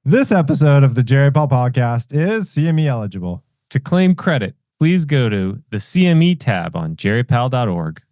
This episode of the Geriatrics podcast is CME eligible. To claim credit, please go to the CME tab on geripal.org.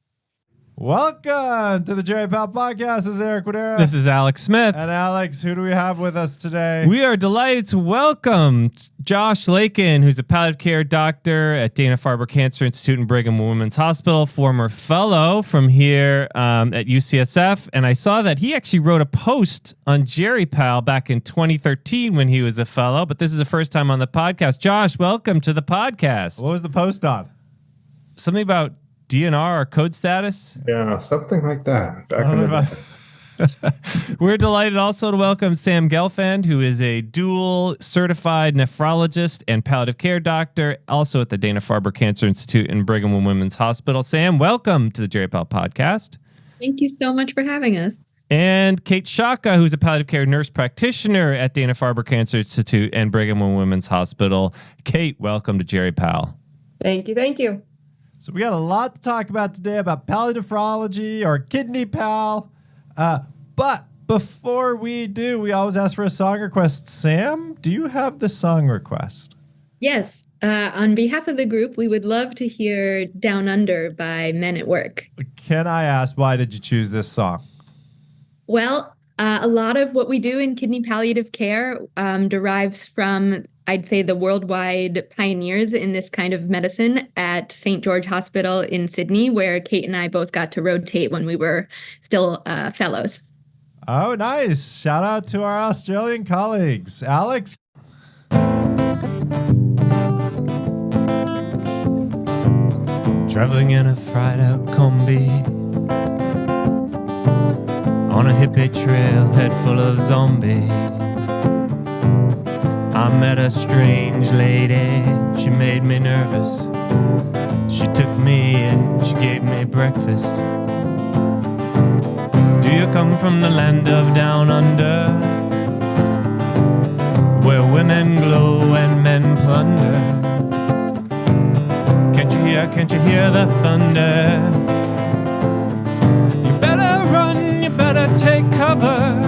Welcome to the Geriatrics podcast. This is Eric Wadera. This is Alex Smith. And Alex, who do we have with us today? We are delighted to welcome Josh Lakin, who's a palliative care doctor at Dana-Farber Cancer Institute and Brigham and Women's Hospital, former fellow from here at UCSF. And I saw that he actually wrote a post on Geriatrics back in 2013 when he was a fellow, but this is the first time on the podcast. Josh, welcome to the podcast. What was the post on? Something about DNR or code status? Yeah, something like that. Back in the day. We're delighted also to welcome Sam Gelfand, who is a dual certified nephrologist and palliative care doctor, also at the Dana-Farber Cancer Institute and Brigham and Women's Hospital. Sam, welcome to the Geriatrics podcast. Thank you so much for having us. And Kate Sciacca, who's a palliative care nurse practitioner at Dana-Farber Cancer Institute and Brigham and Women's Hospital. Kate, welcome to Geriatrics. Thank you. Thank you. So we got a lot to talk about today about palliative nephrology or KidneyPal. But before we do, we always ask for a song request. Sam, do you have the song request? Yes. On behalf of the group, we would love to hear Down Under by Men at Work. Can I ask, why did you choose this song? Well, a lot of what we do in kidney palliative care derives from, I'd say, the worldwide pioneers in this kind of medicine at St. George Hospital in Sydney, where Kate and I both got to rotate when we were still fellows. Oh, nice. Shout out to our Australian colleagues. Alex? Traveling in a fried out combi on a hippie trail head full of zombies. I met a strange lady, she made me nervous. She took me and she gave me breakfast. Do you come from the land of down under, where women glow and men plunder? Can't you hear the thunder? You better run, you better take cover.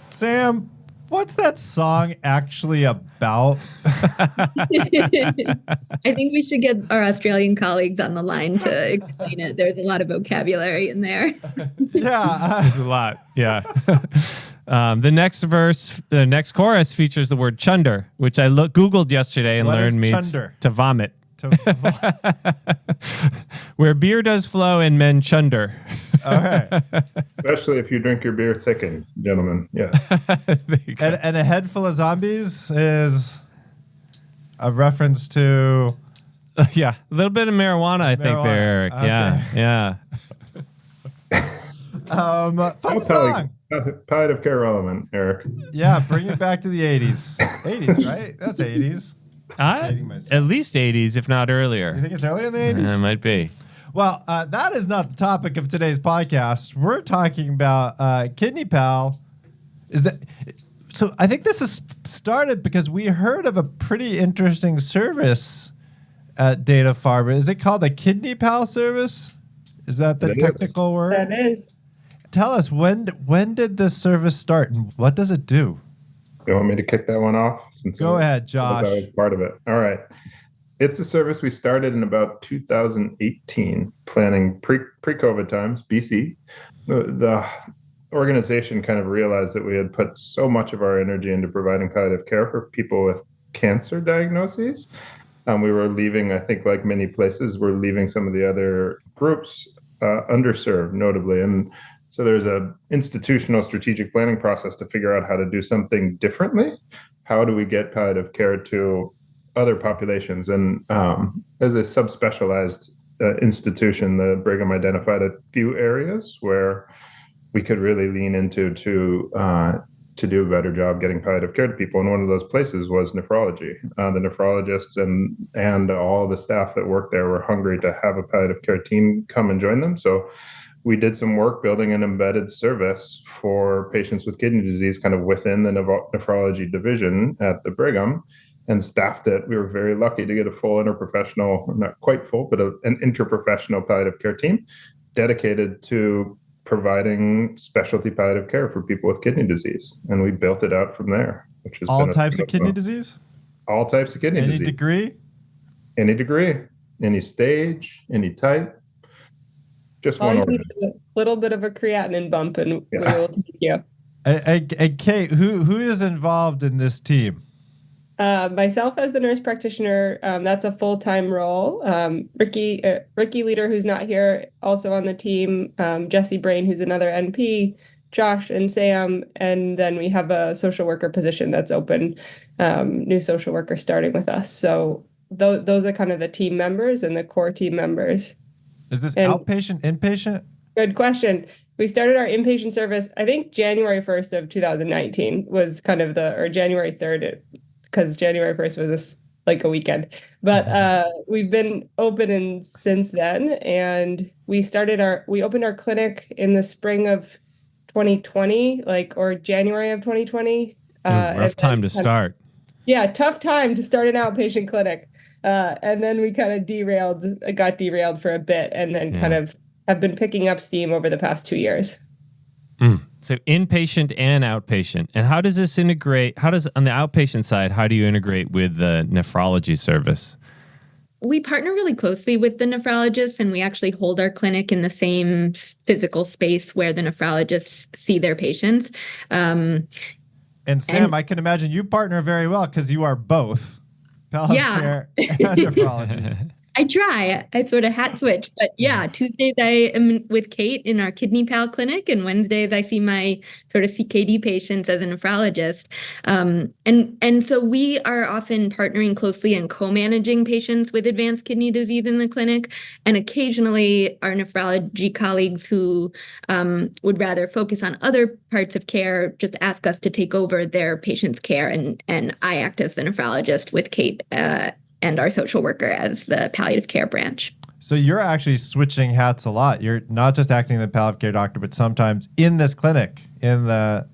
Sam, what's that song actually about? I think we should get our Australian colleagues on the line to explain it. There's a lot of vocabulary in there. Yeah. There's a lot, yeah. The next chorus features the word chunder, which I Googled yesterday and learned means to vomit. Where beer does flow and men chunder. All right. Especially if you drink your beer thickened, gentlemen. Yeah. And a head full of zombies is a reference to... Yeah, a little bit of marijuana, I think there, Eric. Okay. Yeah. Fun song. Palliative care relevant, Eric. Yeah, bring it back to the 80s. 80s, right? That's 80s. At least 80s, if not earlier. You think it's earlier in the 80s? It might be. Well, that is not the topic of today's podcast. We're talking about KidneyPal. So I think this is started because we heard of a pretty interesting service at Dana-Farber. Is it called a KidneyPal service? Is that the technical word? That is. Tell us, when did this service start and what does it do? You want me to kick that one off? Go ahead, Josh. I was part of it. All right. It's a service we started in about 2018, planning pre-COVID times, BC. The organization kind of realized that we had put so much of our energy into providing palliative care for people with cancer diagnoses. We were leaving, I think, like many places, we're leaving some of the other groups underserved, notably. And so there's an institutional strategic planning process to figure out how to do something differently. How do we get palliative care to other populations? And as a subspecialized institution, the Brigham identified a few areas where we could really lean into to do a better job getting palliative care to people. And one of those places was nephrology. The nephrologists and all the staff that worked there were hungry to have a palliative care team come and join them. So we did some work building an embedded service for patients with kidney disease kind of within the nephrology division at the Brigham and staffed it. We were very lucky to get a full interprofessional, not quite full, but an interprofessional palliative care team dedicated to providing specialty palliative care for people with kidney disease. And we built it out from there, which is all types of kidney disease? All types of kidney disease. Any degree? Any degree, any stage, any type. Just one organ. A little bit of a creatinine bump and we will take you. Hey, Kate, who is involved in this team? Myself as the nurse practitioner, that's a full-time role. Ricky Leader, who's not here, also on the team. Jesse Brain, who's another NP. Josh and Sam, and then we have a social worker position that's open. New social worker starting with us. So those are kind of the team members and the core team members. Is this outpatient, inpatient? Good question. We started our inpatient service, I think January 1st of 2019 was kind of or January 3rd, because January 1st was like a weekend. But we've been open since then, and we opened our clinic in the spring of 2020, or January of 2020. Rough time to start. Yeah, tough time to start an outpatient clinic. And then we kind of got derailed for a bit, and then kind of have been picking up steam over the past 2 years. So inpatient and outpatient. And how does this integrate? On the outpatient side, how do you integrate with the nephrology service? We partner really closely with the nephrologists, and we actually hold our clinic in the same physical space where the nephrologists see their patients. And Sam, I can imagine you partner very well because you are both palliative care and nephrology. I try. I sort of hat switch. But yeah, Tuesdays I am with Kate in our KidneyPal clinic, and Wednesdays I see my sort of CKD patients as a nephrologist. And so we are often partnering closely and co-managing patients with advanced kidney disease in the clinic. And occasionally our nephrology colleagues who would rather focus on other parts of care just ask us to take over their patients' care. And I act as the nephrologist with Kate and our social worker as the palliative care branch. So you're actually switching hats a lot. You're not just acting as the palliative care doctor, but sometimes in this clinic, in the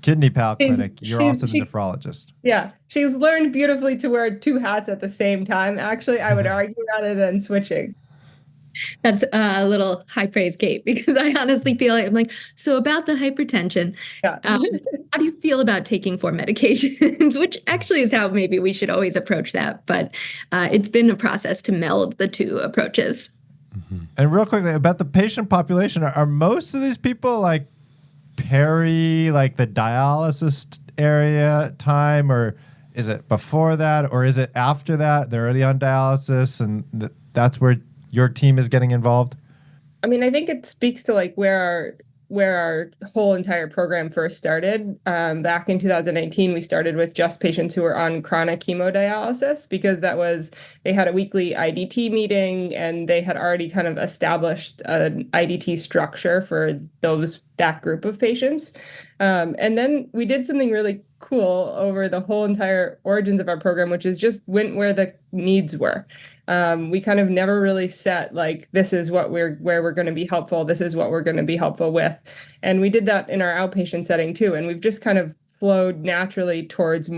KidneyPal clinic, you're also the nephrologist. Yeah, she's learned beautifully to wear two hats at the same time, actually, I would argue, rather than switching. That's a little high praise, Kate, because I honestly feel like I'm like, so about the hypertension, how do you feel about taking 4 medications? Which actually is how maybe we should always approach that. But it's been a process to meld the two approaches. Mm-hmm. And real quickly about the patient population, are most of these people like the dialysis area time, or is it before that, or is it after that? They're already on dialysis, and that's where your team is getting involved? I mean, I think it speaks to where our whole entire program first started. Back in 2019, we started with just patients who were on chronic hemodialysis, because they had a weekly IDT meeting, and they had already kind of established an IDT structure for that group of patients. And then we did something really cool over the whole entire origins of our program, which is just went where the needs were. We kind of never really set this is where we're going to be helpful. This is what we're going to be helpful with. And we did that in our outpatient setting too. And we've just kind of flowed naturally towards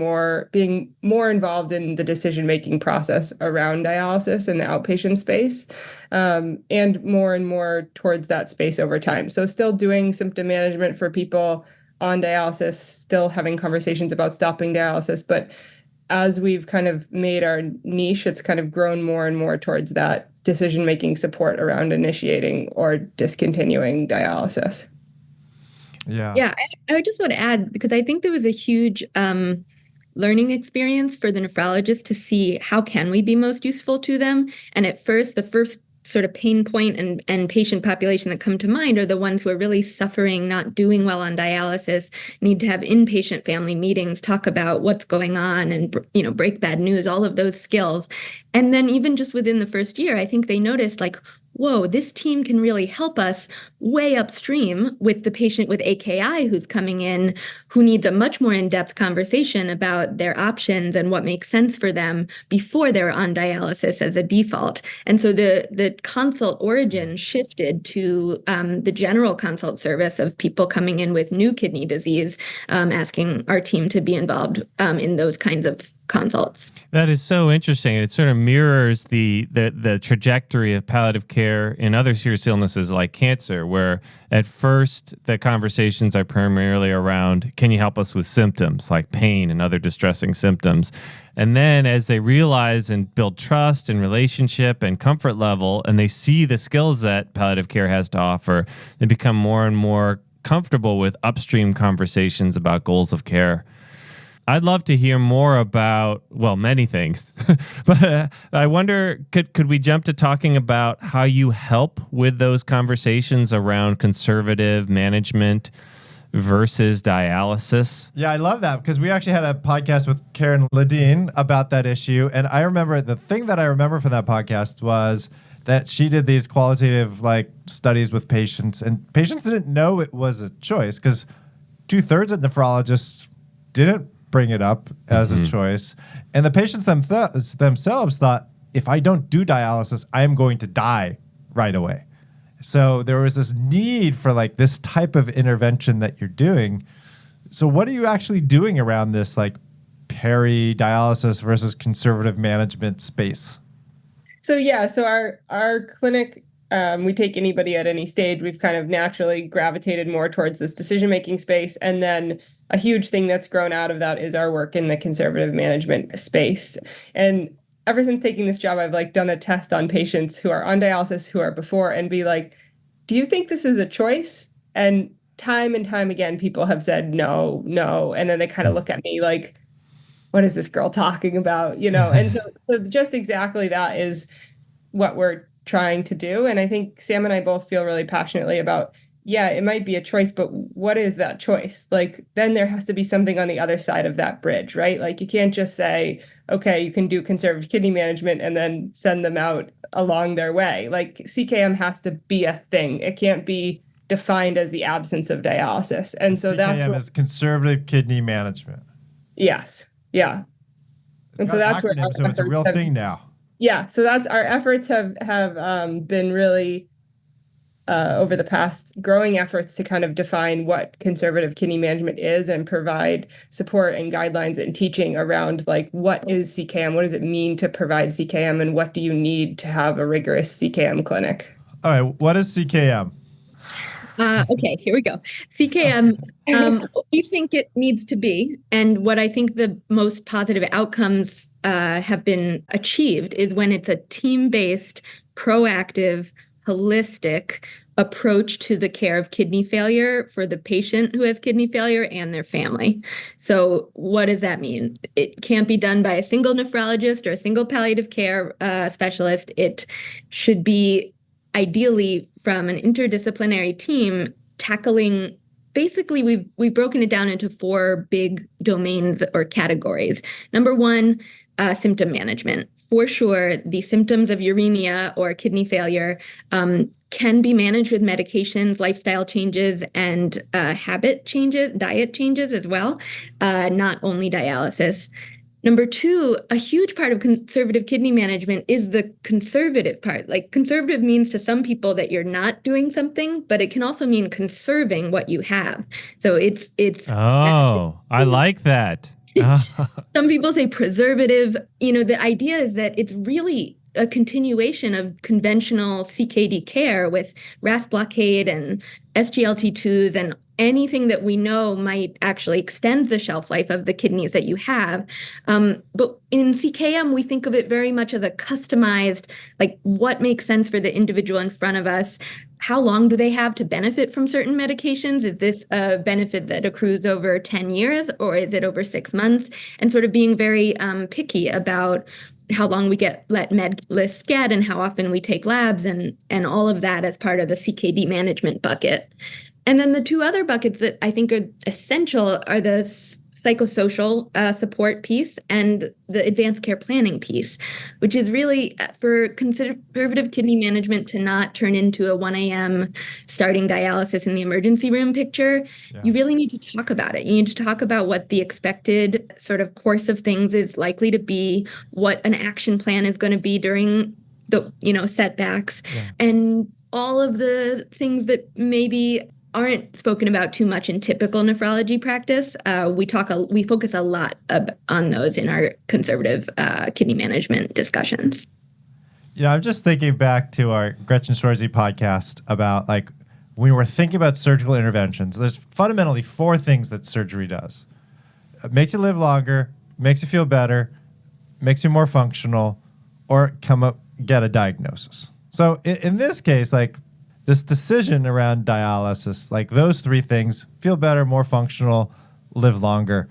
being more involved in the decision-making process around dialysis in the outpatient space, and more towards that space over time. So still doing symptom management for people on dialysis, still having conversations about stopping dialysis, but as we've kind of made our niche, it's kind of grown more and more towards that decision-making support around initiating or discontinuing dialysis. Yeah. I just want to add, because I think there was a huge learning experience for the nephrologist to see how can we be most useful to them. And at first, the first sort of pain point and patient population that come to mind are the ones who are really suffering, not doing well on dialysis, need to have inpatient family meetings, talk about what's going on and, break bad news, all of those skills. And then even just within the first year, I think they noticed whoa, this team can really help us way upstream with the patient with AKI who's coming in, who needs a much more in-depth conversation about their options and what makes sense for them before they're on dialysis as a default. And so the consult origin shifted to the general consult service of people coming in with new kidney disease, asking our team to be involved in those kinds of consults. That is so interesting. It sort of mirrors the trajectory of palliative care in other serious illnesses like cancer, where at first the conversations are primarily around, can you help us with symptoms like pain and other distressing symptoms? And then as they realize and build trust and relationship and comfort level, and they see the skills that palliative care has to offer, they become more and more comfortable with upstream conversations about goals of care. I'd love to hear more about, well, many things, but I wonder, could we jump to talking about how you help with those conversations around conservative management versus dialysis? Yeah, I love that because we actually had a podcast with Keren Ladin about that issue. And I remember the thing that I remember from that podcast was that she did these qualitative studies with patients, and patients didn't know it was a choice because 2/3 of nephrologists didn't bring it up as a choice. And the patients themselves thought, if I don't do dialysis, I am going to die right away. So there was this need for this type of intervention that you're doing. So what are you actually doing around this peri-dialysis versus conservative management space? So our clinic, we take anybody at any stage. We've kind of naturally gravitated more towards this decision-making space. And then a huge thing that's grown out of that is our work in the conservative management space. And ever since taking this job, I've done a test on patients who are on dialysis, who are before, and be like, do you think this is a choice? And time again, people have said no. And then they kind of look at me like, what is this girl talking about? And so just exactly that is what we're trying to do. And I think Sam and I both feel really passionately about, it might be a choice, but what is that choice? Then there has to be something on the other side of that bridge, right? You can't just say, okay, you can do conservative kidney management and then send them out along their way. CKM has to be a thing. It can't be defined as the absence of dialysis. And so CKM is conservative kidney management. Yes. Yeah. And so that's where so it's a real thing now. Yeah. So that's our efforts have been really over the past growing efforts to kind of define what conservative kidney management is and provide support and guidelines and teaching around what is CKM, what does it mean to provide CKM, and what do you need to have a rigorous CKM clinic? All right, what is CKM? Okay, here we go. CKM, what we think it needs to be, and what I think the most positive outcomes have been achieved is when it's a team-based, proactive, holistic approach to the care of kidney failure for the patient who has kidney failure and their family. So what does that mean? It can't be done by a single nephrologist or a single palliative care specialist. It should be ideally from an interdisciplinary team tackling. Basically, we've broken it down into 4 big domains or categories. Number 1, symptom management. For sure, the symptoms of uremia or kidney failure can be managed with medications, lifestyle changes, and habit changes, diet changes as well, not only dialysis. Number 2, a huge part of conservative kidney management is the conservative part. Conservative means to some people that you're not doing something, but it can also mean conserving what you have. So it's. Oh, I like that. Some people say preservative. The idea is that it's really a continuation of conventional CKD care with RAS blockade and SGLT2s and anything that we know might actually extend the shelf life of the kidneys that you have. But in CKM, we think of it very much as a customized, what makes sense for the individual in front of us. How long do they have to benefit from certain medications? Is this a benefit that accrues over 10 years or is it over 6 months? And sort of being very picky about how long we let med lists get and how often we take labs and all of that as part of the CKD management bucket. And then the 2 other buckets that I think are essential are the psychosocial support piece and the advanced care planning piece, which is really for conservative kidney management to not turn into a 1 a.m. starting dialysis in the emergency room picture. Yeah. You really need to talk about it. You need to talk about what the expected sort of course of things is likely to be, what an action plan is going to be during the, setbacks, and all of the things that maybe aren't spoken about too much in typical nephrology practice. We focus a lot on those in our conservative kidney management discussions. I'm just thinking back to our Gretchen Schwarze podcast about when we're thinking about surgical interventions, there's fundamentally 4 things that surgery does. It makes you live longer, makes you feel better, makes you more functional, or get a diagnosis. So in this case, like this decision around dialysis, like those 3 things, feel better, more functional, live longer.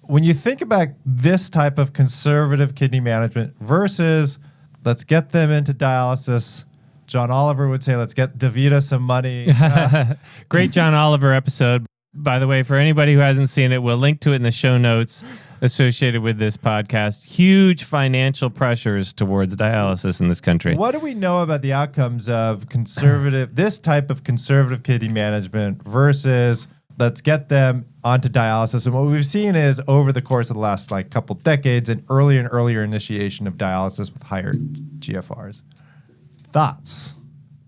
When you think about this type of conservative kidney management versus let's get them into dialysis, John Oliver would say, let's get DaVita some money. Great John Oliver episode. By the way, for anybody who hasn't seen it, we'll link to it in the show notes associated with this podcast. Huge financial pressures towards dialysis in this country. What do we know about the outcomes of this type of conservative kidney management versus let's get them onto dialysis? And what we've seen is over the course of the last couple decades, an earlier and earlier initiation of dialysis with higher GFRs. Thoughts?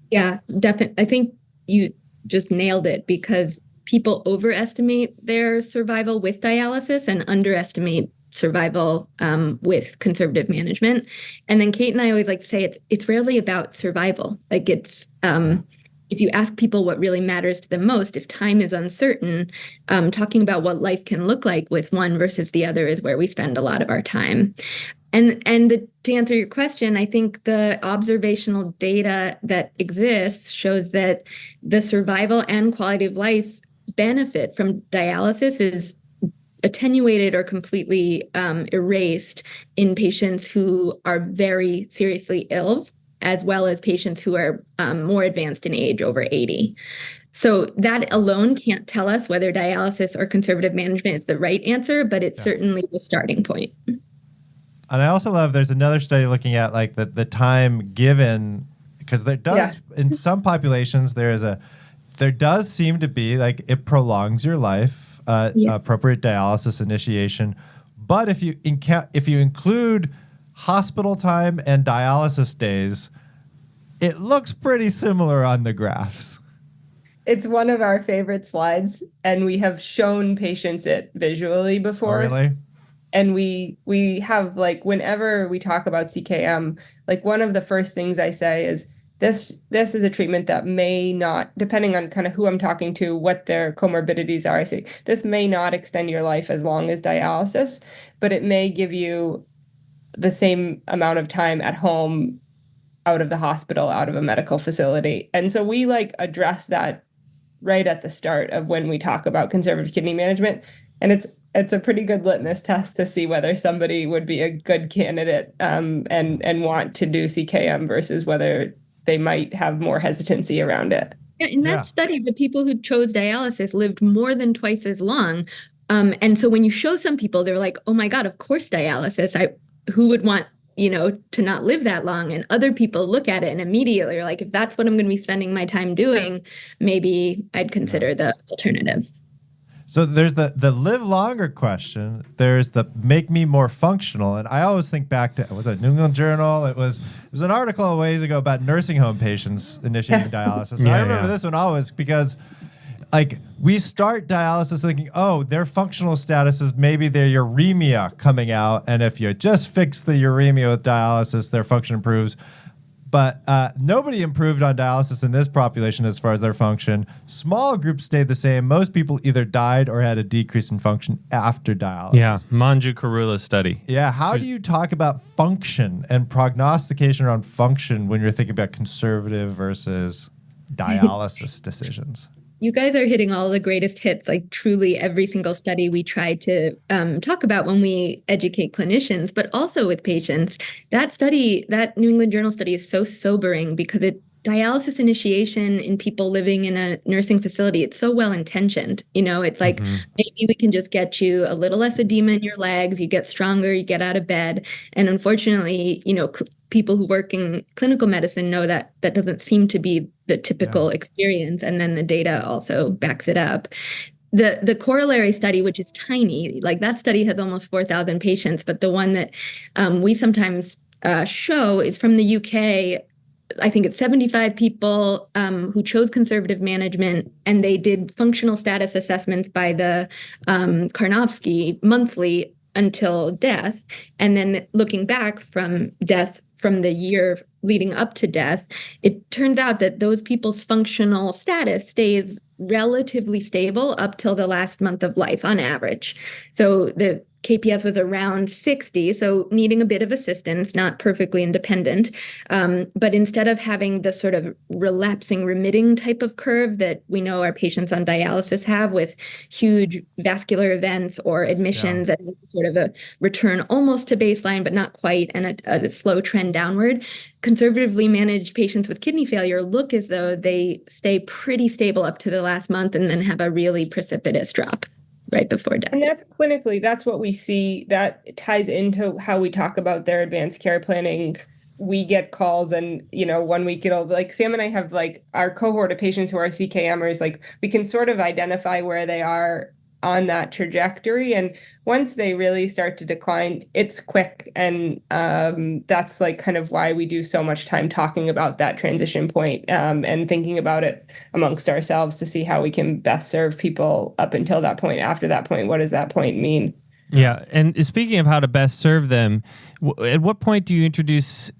Yeah, definitely. I think you just nailed it, because people overestimate their survival with dialysis and underestimate survival with conservative management. And then Kate and I always like to say it's rarely about survival. Like it's if you ask people what really matters to them most, if time is uncertain, talking about what life can look like with one versus the other is where we spend a lot of our time. And to answer your question, I think the observational data that exists shows that the survival and quality of life benefit from dialysis is attenuated or completely erased in patients who are very seriously ill, as well as patients who are more advanced in age, over 80. So that alone can't tell us whether dialysis or conservative management is the right answer, but it's certainly the starting point. And I also love there's another study looking at the time given, because there does in some populations there does seem to be it prolongs your life, appropriate dialysis initiation. But if you include hospital time and dialysis days, it looks pretty similar on the graphs. It's one of our favorite slides, and we have shown patients it visually before. Oh, really? And we have whenever we talk about CKM, one of the first things I say is this is a treatment that may not, depending on kind of who I'm talking to, what their comorbidities are, I say this may not extend your life as long as dialysis, but it may give you the same amount of time at home, out of the hospital, out of a medical facility. And so we address that right at the start of when we talk about conservative kidney management. And it's a pretty good litmus test to see whether somebody would be a good candidate and want to do CKM versus whether they might have more hesitancy around it. Yeah, in that study, the people who chose dialysis lived more than twice as long. And so when you show some people, they're like, oh my God, of course dialysis. Who would want, to not live that long? And other people look at it and immediately are like, if that's what I'm going to be spending my time doing, maybe I'd consider the alternative. So there's the live longer question. There's the make me more functional. And I always think back to, was it New England Journal? It was an article a ways ago about nursing home patients initiating dialysis. I remember this one always because we start dialysis thinking, oh, their functional status is maybe their uremia coming out. And if you just fix the uremia with dialysis, their function improves. But nobody improved on dialysis in this population as far as their function. Small groups stayed the same. Most people either died or had a decrease in function after dialysis. Yeah, Manju Karula's study. Yeah, how do you talk about function and prognostication around function when you're thinking about conservative versus dialysis decisions? You guys are hitting all the greatest hits, truly every single study we try to talk about when we educate clinicians, but also with patients. That study, that New England Journal study is so sobering because dialysis initiation in people living in a nursing facility, it's so well-intentioned. It's maybe we can just get you a little less edema in your legs, you get stronger, you get out of bed. And unfortunately, people who work in clinical medicine know that that doesn't seem to be the typical experience. And then the data also backs it up. The corollary study, which is tiny, that study has almost 4,000 patients, but the one that we sometimes show is from the UK. I think it's 75 people who chose conservative management, and they did functional status assessments by the Karnofsky monthly until death. And then looking back from death from the year leading up to death, it turns out that those people's functional status stays relatively stable up till the last month of life on average. So the KPS was around 60, so needing a bit of assistance, not perfectly independent. But instead of having the sort of relapsing, remitting type of curve that we know our patients on dialysis have with huge vascular events or admissions as sort of a return almost to baseline, but not quite, and a slow trend downward, conservatively managed patients with kidney failure look as though they stay pretty stable up to the last month and then have a really precipitous drop right before death. And that's clinically, that's what we see. That ties into how we talk about their advanced care planning. We get calls and, 1 week it'll like Sam and I have like our cohort of patients who are CKMers, like we can sort of identify where they are on that trajectory. And once they really start to decline, it's quick. And that's like kind of why we do so much time talking about that transition point, and thinking about it amongst ourselves to see how we can best serve people up until that point. After that point, what does that point mean? Yeah. And speaking of how to best serve them, at what point do you introduce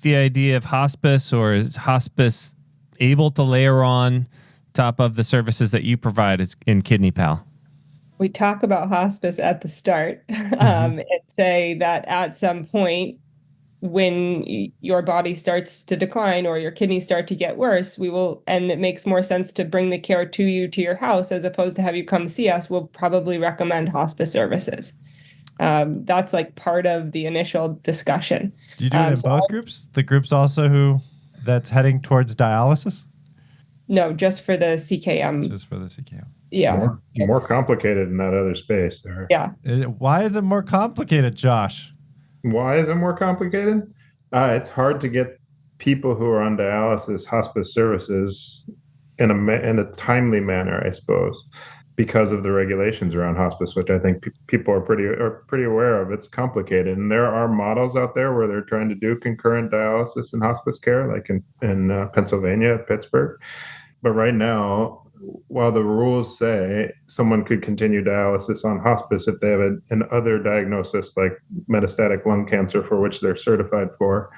the idea of hospice, or is hospice able to layer on top of the services that you provide in KidneyPal? We talk about hospice at the start, and say that at some point when your body starts to decline or your kidneys start to get worse, and it makes more sense to bring the care to you to your house as opposed to have you come see us, we'll probably recommend hospice services. That's like part of the initial discussion. Do you do it in both groups? The groups also that's heading towards dialysis? No, just for the CKM. Just for the CKM. Yeah. More complicated in that other space there. Yeah. Why is it more complicated, Josh? Why is it more complicated? It's hard to get people who are on dialysis hospice services in a timely manner, I suppose, because of the regulations around hospice, which I think people are pretty aware of. It's complicated, and there are models out there where they're trying to do concurrent dialysis and hospice care, like in Pennsylvania, Pittsburgh. But right now, while the rules say someone could continue dialysis on hospice if they have an other diagnosis like metastatic lung cancer for which they're certified for,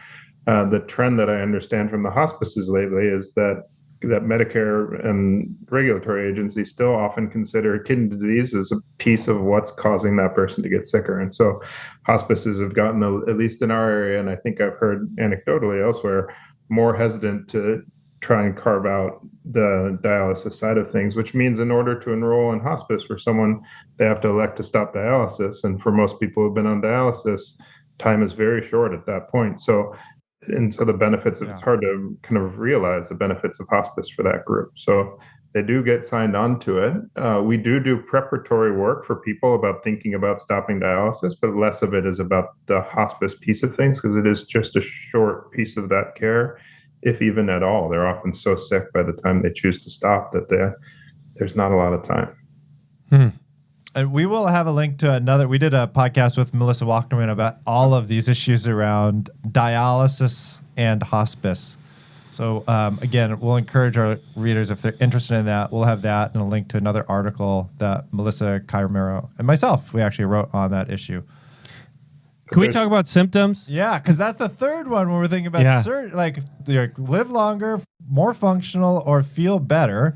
the trend that I understand from the hospices lately is that Medicare and regulatory agencies still often consider kidney disease as a piece of what's causing that person to get sicker. And so hospices have gotten, at least in our area, and I think I've heard anecdotally elsewhere, more hesitant to try and carve out the dialysis side of things, which means in order to enroll in hospice for someone, they have to elect to stop dialysis. And for most people who've been on dialysis, time is very short at that point. So the benefits it's hard to kind of realize the benefits of hospice for that group. So they do get signed on to it. We do preparatory work for people about thinking about stopping dialysis, but less of it is about the hospice piece of things, because it is just a short piece of that care. If even at all, they're often so sick by the time they choose to stop that there's not a lot of time. And we will have a link to we did a podcast with Melissa Walknerman about all of these issues around dialysis and hospice. So again, we'll encourage our readers, if they're interested in that, we'll have that and a link to another article that Melissa Caimero and myself, we actually wrote on that issue. Can we talk about symptoms? Yeah, because that's the third one when we're thinking about live longer, more functional, or feel better.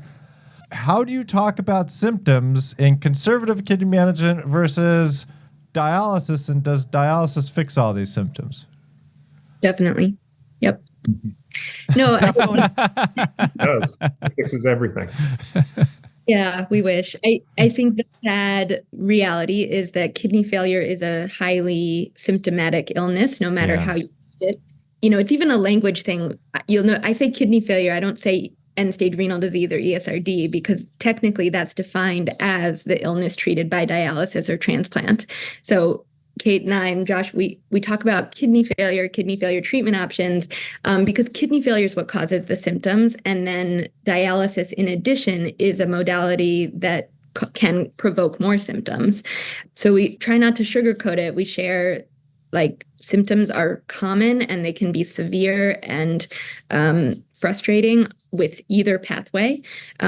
How do you talk about symptoms in conservative kidney management versus dialysis, and does dialysis fix all these symptoms? Definitely. Yep. No, It does. It fixes everything. Yeah, we wish. I think the sad reality is that kidney failure is a highly symptomatic illness, no matter how you do it. It's even a language thing. You'll know, I say kidney failure, I don't say end-stage renal disease or ESRD, because technically that's defined as the illness treated by dialysis or transplant. So Kate and I and Josh, we talk about kidney failure treatment options, because kidney failure is what causes the symptoms. And then dialysis, in addition, is a modality that can provoke more symptoms. So we try not to sugarcoat it. We share symptoms are common and they can be severe and frustrating with either pathway.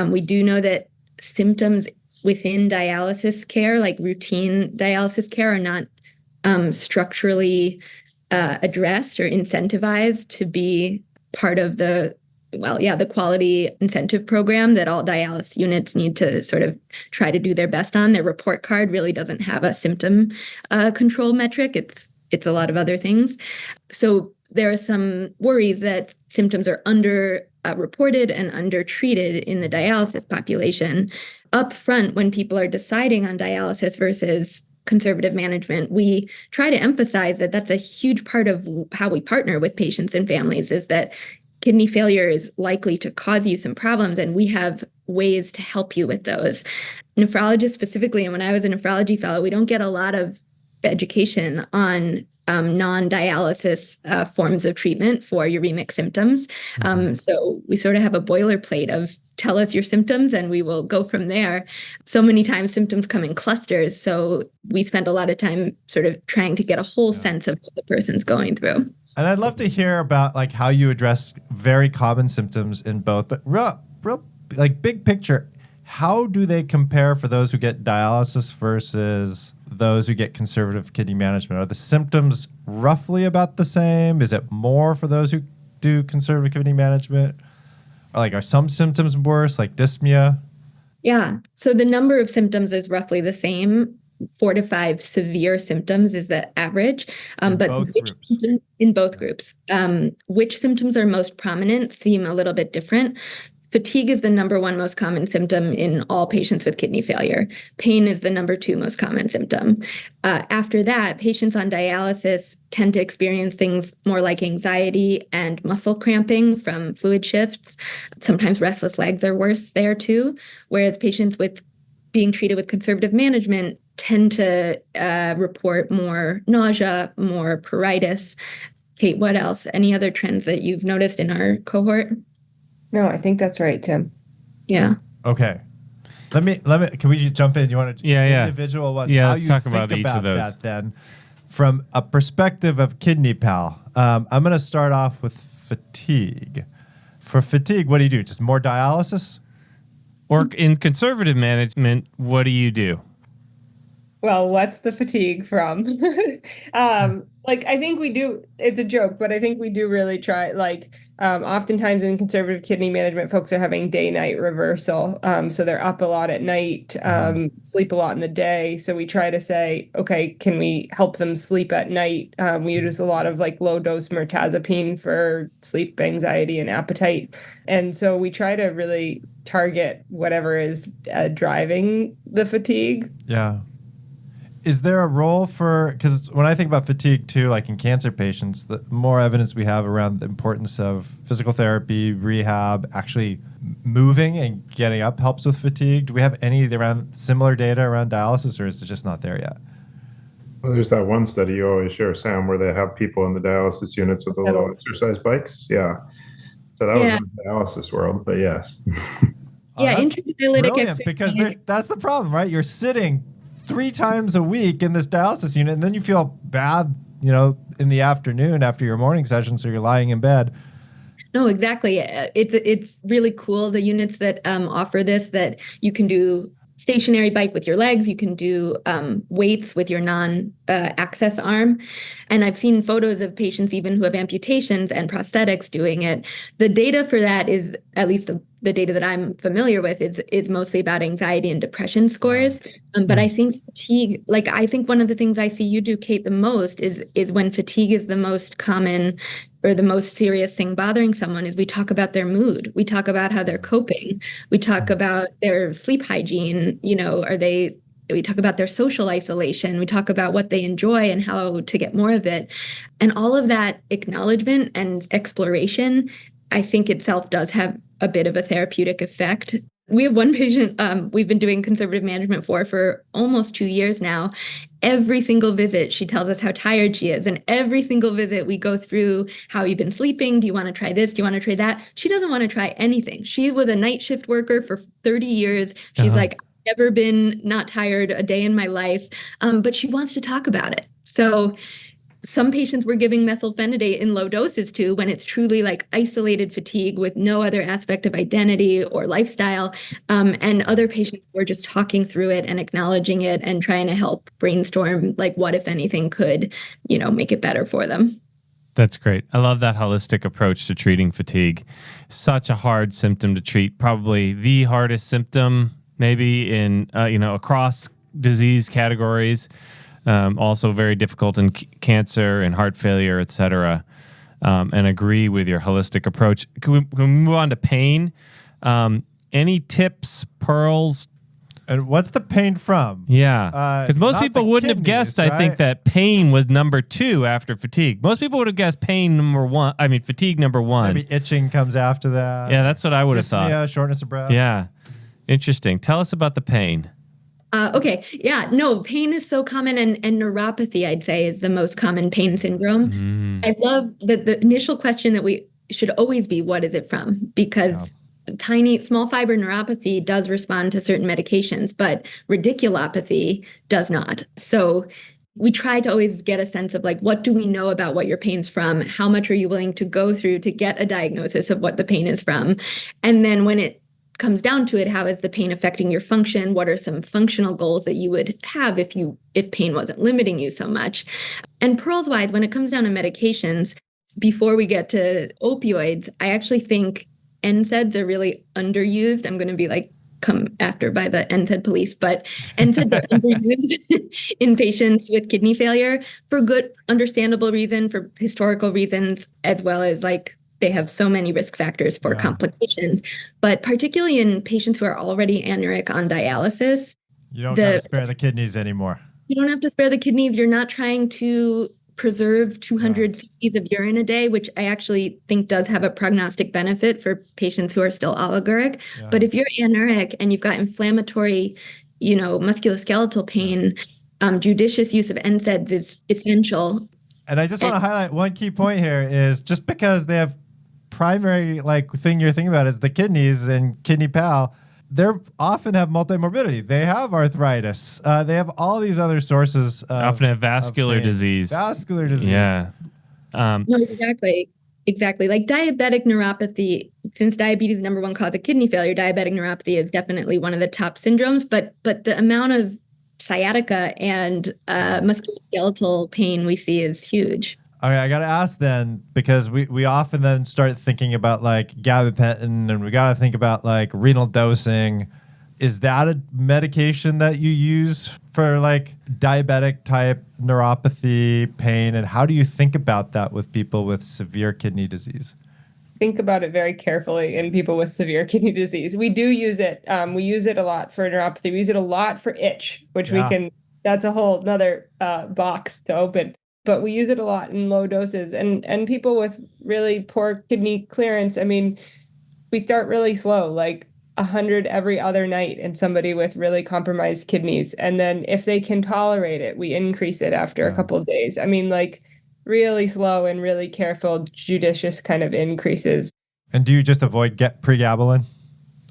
We do know that symptoms within dialysis care, like routine dialysis care, are not structurally addressed or incentivized to be part of the quality incentive program that all dialysis units need to sort of try to do their best on. Their report card really doesn't have a symptom control metric. It's a lot of other things. So there are some worries that symptoms are under reported and undertreated in the dialysis population. Up front, when people are deciding on dialysis versus conservative management, we try to emphasize that that's a huge part of how we partner with patients and families, is that kidney failure is likely to cause you some problems, and we have ways to help you with those. Nephrologists specifically, and when I was a nephrology fellow, we don't get a lot of education on non-dialysis forms of treatment for uremic symptoms. So we sort of have a boilerplate of tell us your symptoms and we will go from there. So many times symptoms come in clusters. So we spend a lot of time sort of trying to get a whole sense of what the person's going through. And I'd love to hear about like how you address very common symptoms in both, but real like big picture, how do they compare for those who get dialysis versus those who get conservative kidney management? Are the symptoms roughly about the same? Is it more for those who do conservative kidney management? Or like, are some symptoms worse, like dyspnea? Yeah. So the number of symptoms is roughly the same. 4 to 5 severe symptoms is the average. In both groups. Which symptoms are most prominent seem a little bit different. Fatigue is the number 1 most common symptom in all patients with kidney failure. Pain is the number 2 most common symptom. After that, patients on dialysis tend to experience things more like anxiety and muscle cramping from fluid shifts. Sometimes restless legs are worse there too, whereas patients with being treated with conservative management tend to report more nausea, more pruritus. Kate, what else? Any other trends that you've noticed in our cohort? No, I think that's right, Tim. Yeah. Okay. Let me. Can we jump in? You want to? Individual ones. Yeah. How Let's you talk think about each of those. that then, from a perspective of KidneyPal. I'm going to start off with fatigue. For fatigue, what do you do? Just more dialysis? Or in conservative management, what do you do? Well, what's the fatigue from? I think we do, it's a joke, but I think we do really try, oftentimes in conservative kidney management, folks are having day-night reversal. So they're up a lot at night, sleep a lot in the day. So we try to say, okay, can we help them sleep at night? We use a lot of low-dose mirtazapine for sleep anxiety and appetite. And so we try to really target whatever is driving the fatigue. Yeah. Is there a role for, because when I think about fatigue too, like in cancer patients, the more evidence we have around the importance of physical therapy, rehab, actually moving and getting up helps with fatigue. Do we have any around similar data around dialysis, or is it just not there yet? Well, there's that one study you always share, Sam, where they have people in the dialysis units with the little exercise bikes. Yeah. So that was in the dialysis world, but yes. Intradialytic exercise. Because that's the problem, right? You're sitting 3 times a week in this dialysis unit, and then you feel bad, in the afternoon after your morning session, so you're lying in bed. No, exactly. It's really cool, the units that offer this, that you can do stationary bike with your legs, you can do weights with your non-access arm. And I've seen photos of patients even who have amputations and prosthetics doing it. The data for that is, at least the data that I'm familiar with, is mostly about anxiety and depression scores. But I think fatigue, I think one of the things I see you do, Kate, the most is when fatigue is the most common or the most serious thing bothering someone, is we talk about their mood. We talk about how they're coping. We talk about their sleep hygiene. We talk about their social isolation. We talk about what they enjoy and how to get more of it. And all of that acknowledgement and exploration, I think itself does have a bit of a therapeutic effect. We have one patient we've been doing conservative management for almost 2 years now. Every single visit, she tells us how tired she is. And every single visit, we go through how you've been sleeping. Do you want to try this? Do you want to try that? She doesn't want to try anything. She was a night shift worker for 30 years. She's like, I've never been not tired a day in my life. But she wants to talk about it. So some patients we're giving methylphenidate in low doses to when it's truly like isolated fatigue with no other aspect of identity or lifestyle. And other patients we're just talking through it and acknowledging it and trying to help brainstorm like what, if anything, could, make it better for them. That's great. I love that holistic approach to treating fatigue. Such a hard symptom to treat, probably the hardest symptom maybe in, across disease categories. Also very difficult in cancer and heart failure, et cetera. And agree with your holistic approach. Can we move on to pain? Any tips, pearls? And what's the pain from? Yeah, because most people wouldn't have guessed, right? I think, that pain was number 2 after fatigue. Most people would have guessed fatigue number 1. Maybe itching comes after that. Yeah, that's what I would have thought. Dyspnea, shortness of breath. Yeah, interesting. Tell us about the pain. Okay. Yeah, no, pain is so common, and neuropathy, I'd say, is the most common pain syndrome. I love that the initial question that we should always be, what is it from? Because small fiber neuropathy does respond to certain medications, but radiculopathy does not. So we try to always get a sense of like, what do we know about what your pain's from? How much are you willing to go through to get a diagnosis of what the pain is from? And then when it comes down to it, how is the pain affecting your function? What are some functional goals that you would have if pain wasn't limiting you so much? And pearls wise, when it comes down to medications, before we get to opioids, I actually think NSAIDs are really underused. I'm going to be like come after by the NSAID police, but NSAIDs are underused in patients with kidney failure for good, understandable reason, for historical reasons, as well as like they have so many risk factors for complications. But particularly in patients who are already anuric on dialysis, you don't have to spare the kidneys anymore. You don't have to spare the kidneys. You're not trying to preserve 200 cc's of urine a day, which I actually think does have a prognostic benefit for patients who are still oliguric. Yeah. But if you're anuric and you've got inflammatory, musculoskeletal pain, judicious use of NSAIDs is essential. And I just want to highlight one key point here is just because they have primary thing you're thinking about is the kidneys and KidneyPal, they often have multimorbidity. They have arthritis. They have all these other sources. Often have vascular disease. Vascular disease. Yeah. No, exactly. Exactly. Like diabetic neuropathy, since diabetes is the number 1 cause of kidney failure, diabetic neuropathy is definitely one of the top syndromes. But the amount of sciatica and musculoskeletal pain we see is huge. Okay, I got to ask then, because we often then start thinking about like gabapentin, and we got to think about like renal dosing. Is that a medication that you use for like diabetic type neuropathy pain? And how do you think about that with people with severe kidney disease? Think about it very carefully in people with severe kidney disease. We do use it. We use it a lot for neuropathy. We use it a lot for itch, which that's a whole another box to open. But we use it a lot in low doses. And people with really poor kidney clearance, I mean, we start really slow, like 100 every other night in somebody with really compromised kidneys. And then if they can tolerate it, we increase it after a couple of days. I mean, like really slow and really careful, judicious kind of increases. And do you just avoid pregabalin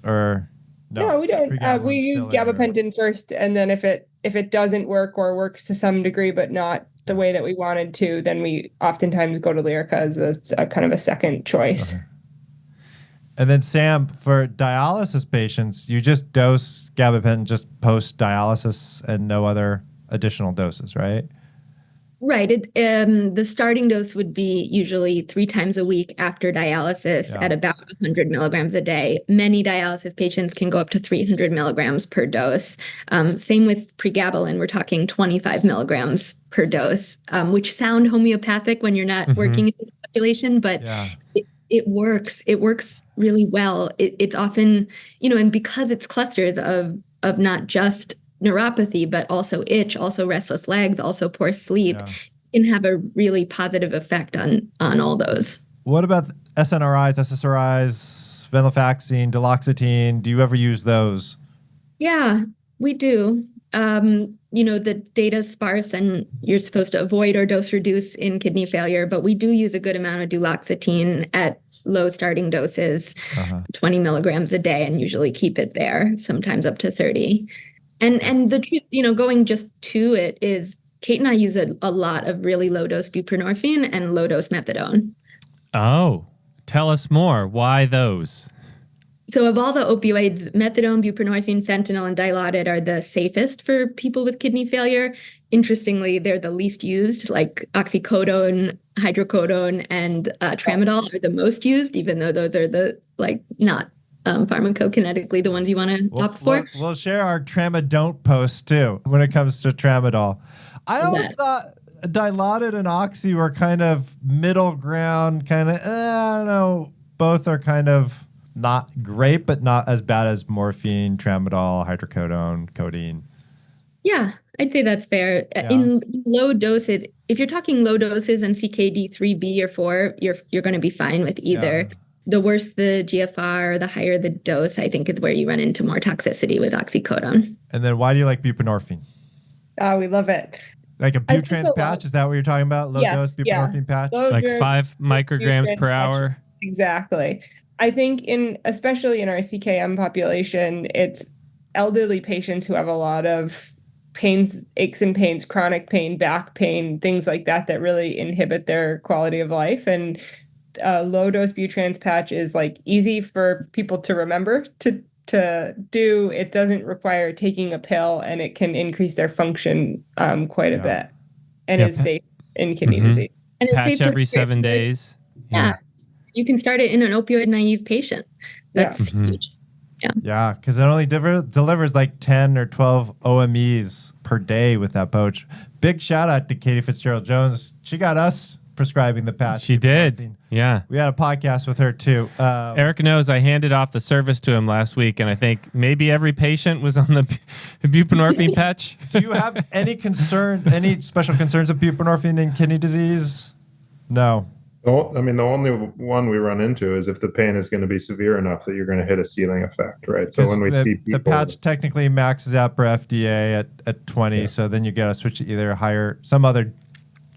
or no? We don't. We use gabapentin first. And then if it doesn't work or works to some degree, but not the way that we wanted to, then we oftentimes go to Lyrica as a kind of a second choice. Okay. And then Sam, for dialysis patients, you just dose gabapentin just post-dialysis and no other additional doses, right? Right. The starting dose would be usually 3 times a week after dialysis at about 100 milligrams a day. Many dialysis patients can go up to 300 milligrams per dose. Same with pregabalin. We're talking 25 milligrams per dose, which sound homeopathic when you're not working in the population, but it works. It works really well. It's often, and because it's clusters of not just neuropathy, but also itch, also restless legs, also poor sleep, can have a really positive effect on all those. What about SNRIs, SSRIs, venlafaxine, duloxetine? Do you ever use those? Yeah, we do. The data's sparse and you're supposed to avoid or dose reduce in kidney failure, but we do use a good amount of duloxetine at low starting doses, 20 milligrams a day, and usually keep it there, sometimes up to 30. And the truth, going just to it is Kate and I use a lot of really low dose buprenorphine and low dose methadone. Oh, tell us more. Why those? So of all the opioids, methadone, buprenorphine, fentanyl, and Dilaudid are the safest for people with kidney failure. Interestingly, they're the least used, like oxycodone, hydrocodone, and tramadol are the most used, even though those are the not pharmacokinetically the ones you want to opt for. We'll share our tramadont post too when it comes to tramadol. I always thought Dilaudid and oxy were kind of middle ground, kind of, I don't know, both are kind of not great, but not as bad as morphine, tramadol, hydrocodone, codeine. Yeah, I'd say that's fair. Yeah. In low doses, if you're talking low doses and CKD 3B or 4, you're going to be fine with either. Yeah. The worse the GFR, the higher the dose, I think is where you run into more toxicity with oxycodone. And then why do you like buprenorphine? Oh, we love it. Like a butrans patch? Is that what you're talking about? Low dose buprenorphine patch? Like 5 micrograms per hour? Exactly. I think especially in our CKM population, it's elderly patients who have a lot of pains, aches and pains, chronic pain, back pain, things like that really inhibit their quality of life. And low dose butrans patch is like easy for people to remember to do. It doesn't require taking a pill, and it can increase their function quite a bit, and is safe in kidney disease. And it's patch safe every 7 days. Yeah. You can start it in an opioid naive patient. That's huge. Yeah, because it only delivers like 10 or 12 OMEs per day with that pouch. Big shout out to Katie Fitzgerald-Jones. She got us prescribing the patch. She did. Yeah. We had a podcast with her too. Eric knows I handed off the service to him last week, and I think maybe every patient was on the buprenorphine patch. Do you have any special concerns of buprenorphine in kidney disease? No. I mean, the only one we run into is if the pain is going to be severe enough that you're going to hit a ceiling effect, right? So when we see people, the patch technically maxes out for FDA at 20, so then you got to switch to either some other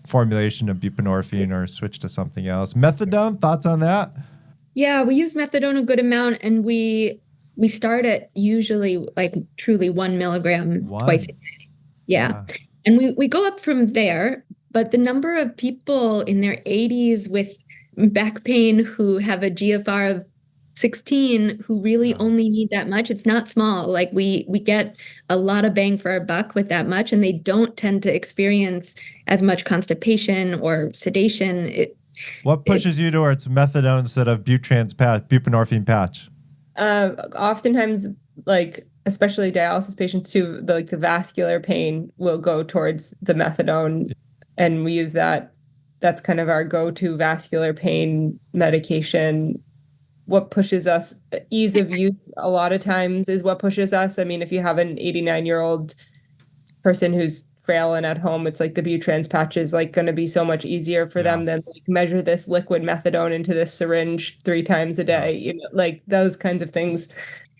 formulation of buprenorphine or switch to something else. Methadone, thoughts on that? Yeah, we use methadone a good amount, and we start at usually like truly 1 milligram twice a day. Yeah. And we go up from there. But the number of people in their 80s with back pain who have a GFR of 16 who really only need that much, it's not small. Like we get a lot of bang for our buck with that much, and they don't tend to experience as much constipation or sedation. What pushes you towards methadone instead of buprenorphine patch? Oftentimes, especially dialysis patients too, the vascular pain will go towards the methadone. And we use that. That's kind of our go-to vascular pain medication. What pushes us, ease of use a lot of times is what pushes us. I mean, if you have an 89-year-old person who's frail and at home, it's like the butrans patch is like going to be so much easier for them than measure this liquid methadone into this syringe 3 times a day, like those kinds of things.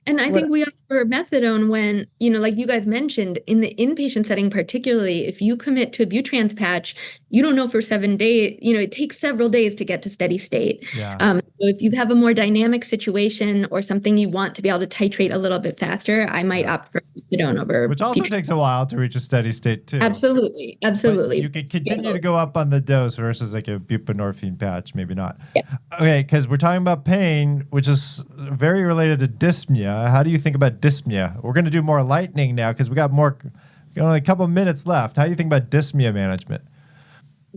And I think we offer methadone when, like you guys mentioned, in the inpatient setting, particularly if you commit to a butrans patch, you don't know for 7 days, it takes several days to get to steady state. Yeah. So if you have a more dynamic situation or something you want to be able to titrate a little bit faster, I might opt for methadone over. Which also takes a while to reach a steady state too. Absolutely. Absolutely. But you can continue to go up on the dose versus like a buprenorphine patch, maybe not. Yeah. Okay, because we're talking about pain, which is very related to dyspnea. How do you think about dyspnea? We're going to do more lightning now because we got only a couple minutes left. How do you think about dyspnea management?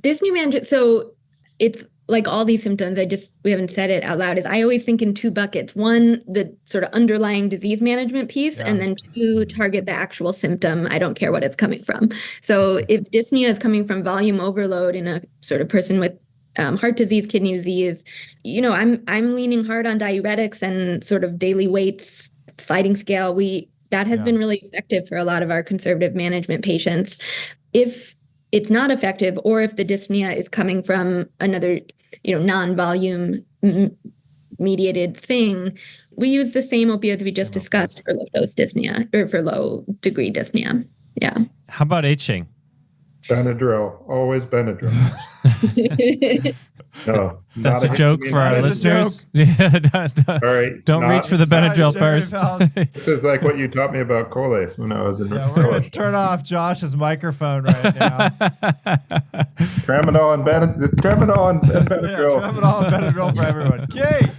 Dyspnea management, so it's like all these symptoms, we haven't said it out loud, is I always think in 2 buckets. 1, the sort of underlying disease management piece, and then 2, target the actual symptom. I don't care what it's coming from. So if dyspnea is coming from volume overload in a sort of person with heart disease, kidney disease, I'm leaning hard on diuretics and sort of daily weights, sliding scale. That has been really effective for a lot of our conservative management patients. If it's not effective, or if the dyspnea is coming from another, non-volume mediated thing, we use the same opioids we just discussed for low dose dyspnea or for low degree dyspnea. Yeah. How about itching? Benadryl, always Benadryl. No, That's not a joke for our That is a listeners. Yeah, All right, don't reach for the Benadryl first. This is like what you taught me about colace when I was in Yeah, we're going to turn off Josh's microphone right now. Tramadol and Benadryl. Yeah, Tramadol and Benadryl for everyone. Kate!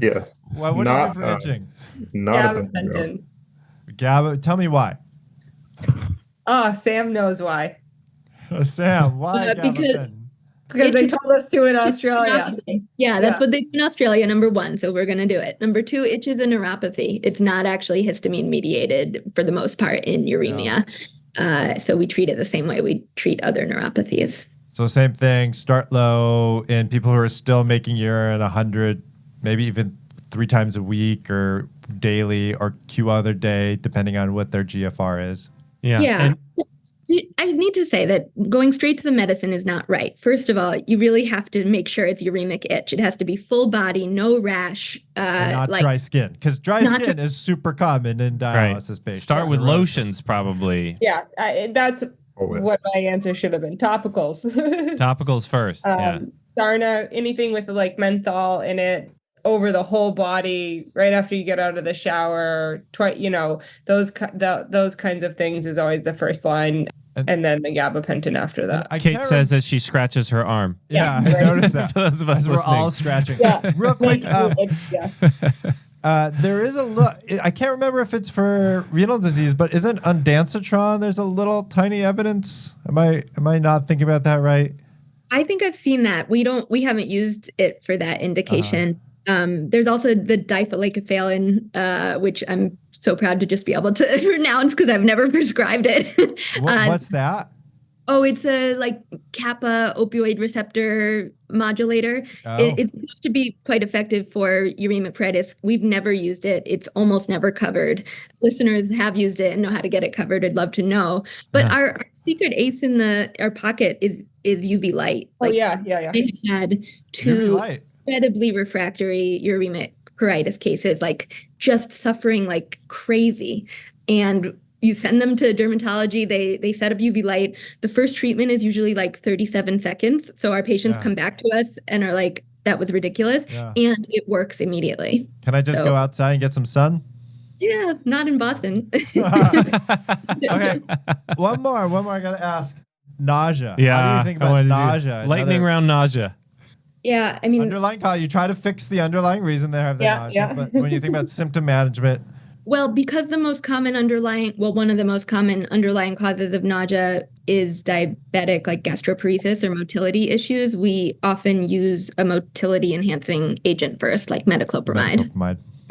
Yes. Well, what do you do for itching? Not a Benadryl. Gaba, tell me why. Oh, Sam knows why. Sam, why gabapentin? Because they told us to in Australia. Yeah, that's what they do in Australia, number one. So we're going to do it. Number two, itch is a neuropathy. It's not actually histamine mediated for the most part in uremia. So we treat it the same way we treat other neuropathies. So same thing, start low in people who are still making urine 100, maybe even 3 times a week or daily or Q other day, depending on what their GFR is. Yeah. I need to say that going straight to the medicine is not right. First of all, you really have to make sure it's uremic itch. It has to be full body, no rash. And not dry skin, because dry skin is super common in dialysis patients. Start with lotions, probably. Yeah, that's what my answer should have been. Topicals. Topicals first. Sarna, anything with like menthol in it, over the whole body right after you get out of the shower. Those kinds of things is always the first line. And then the gabapentin after that. Kate says as she scratches her arm. Yeah, I noticed that. For those of us we're all scratching. Yeah. Real quick. There is a look. I can't remember if it's for renal disease, but isn't ondansetron? There's a little tiny evidence. Am I not thinking about that right? I think I've seen that. We haven't used it for that indication. There's also the difelikefalin, which I'm so proud to just be able to pronounce because I've never prescribed it. What's that? Oh, it's a kappa opioid receptor modulator. It's supposed to be quite effective for uremic pruritus. We've never used it. It's almost never covered. Listeners have used it and know how to get it covered. I'd love to know. But our secret ace in our pocket is UV light. Yeah. I had 2 incredibly refractory uremic pruritus cases, just suffering like crazy. And you send them to dermatology, they set up UV light. The first treatment is usually 37 seconds. So our patients come back to us and are like, that was ridiculous. Yeah. And it works immediately. Can I just go outside and get some sun? Yeah, not in Boston. Okay. One more I got to ask. Nausea. Yeah. How do you think about nausea? Lightning round nausea. Yeah, I mean, underlying cause, you try to fix the underlying reason they have the nausea. Yeah. But when you think about symptom management. Well, because one of the most common underlying causes of nausea is diabetic, gastroparesis or motility issues, we often use a motility enhancing agent first, like metoclopramide.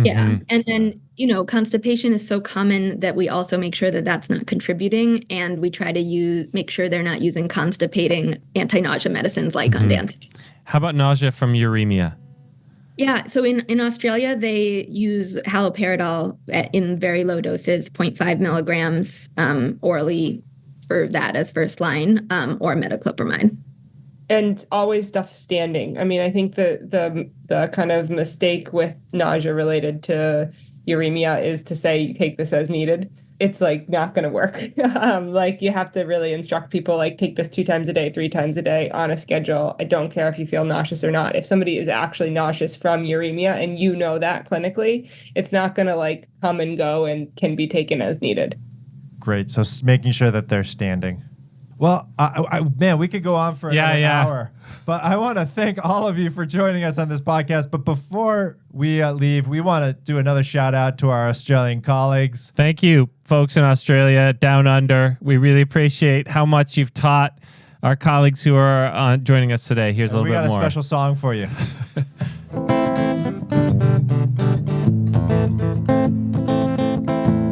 Yeah. Mm-hmm. And then, constipation is so common that we also make sure that that's not contributing. And we try to make sure they're not using constipating anti-nausea medicines like ondansetron. How about nausea from uremia? Yeah, so in Australia, they use haloperidol in very low doses, 0.5 milligrams orally for that as first line, or metoclopramide. And always stuff standing. I mean, I think the kind of mistake with nausea related to uremia is to say you take this as needed. It's not going to work. You have to really instruct people, take this 2 times a day, 3 times a day on a schedule. I don't care if you feel nauseous or not. If somebody is actually nauseous from uremia and you know that clinically, it's not going to come and go and can be taken as needed. Great. So making sure that they're standing. Well, man, we could go on for another hour, but I want to thank all of you for joining us on this podcast. But before we leave, we want to do another shout out to our Australian colleagues. Thank you, folks in Australia, down under. We really appreciate how much you've taught our colleagues who are joining us today. Here's a little bit more. We got a special song for you.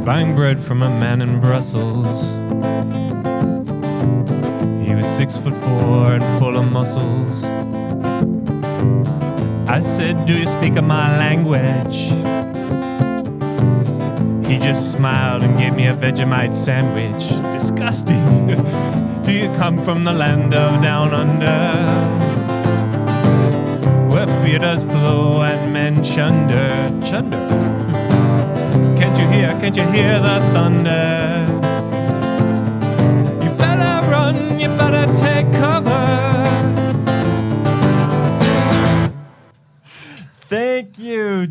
Buying bread from a man in Brussels. He was 6'4" and full of muscles. I said, do you speak my language? He just smiled and gave me a Vegemite sandwich. Disgusting. Do you come from the land of down under, where beer does flow and men chunder? Can't you hear the thunder? You better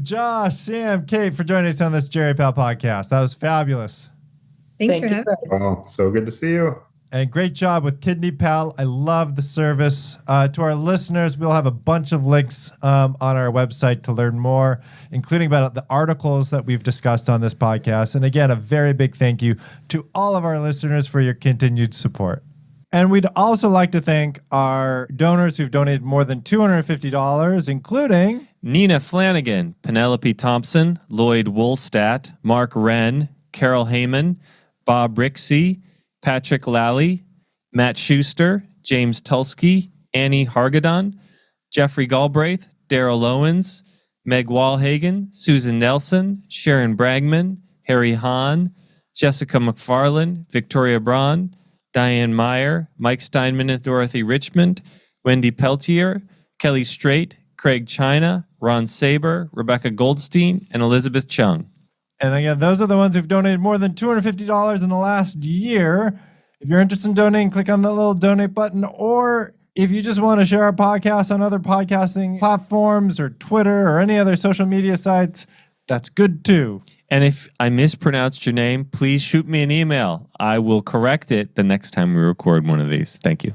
Josh, Sam, Kate, for joining us on this GeriPal podcast. That was fabulous. Thanks for you, having guys. Oh, so good to see you. And great job with KidneyPal. I love the service. To our listeners, we'll have a bunch of links on our website to learn more, including about the articles that we've discussed on this podcast. And again, a very big thank you to all of our listeners for your continued support. And we'd also like to thank our donors who've donated more than $250, including Nina Flanagan, Penelope Thompson, Lloyd Woolstat, Mark Wren, Carol Heyman, Bob Rixey, Patrick Lally, Matt Schuster, James Tulsky, Annie Hargadon, Jeffrey Galbraith, Daryl Owens, Meg Walhagen, Susan Nelson, Sharon Bragman, Harry Hahn, Jessica McFarland, Victoria Braun, Diane Meyer, Mike Steinman and Dorothy Richmond, Wendy Peltier, Kelly Strait, Craig China, Ron Saber, Rebecca Goldstein, and Elizabeth Chung. And again, those are the ones who've donated more than $250 in the last year. If you're interested in donating, click on the little donate button. Or if you just want to share our podcast on other podcasting platforms or Twitter or any other social media sites, that's good too. And if I mispronounced your name, please shoot me an email. I will correct it the next time we record one of these. Thank you.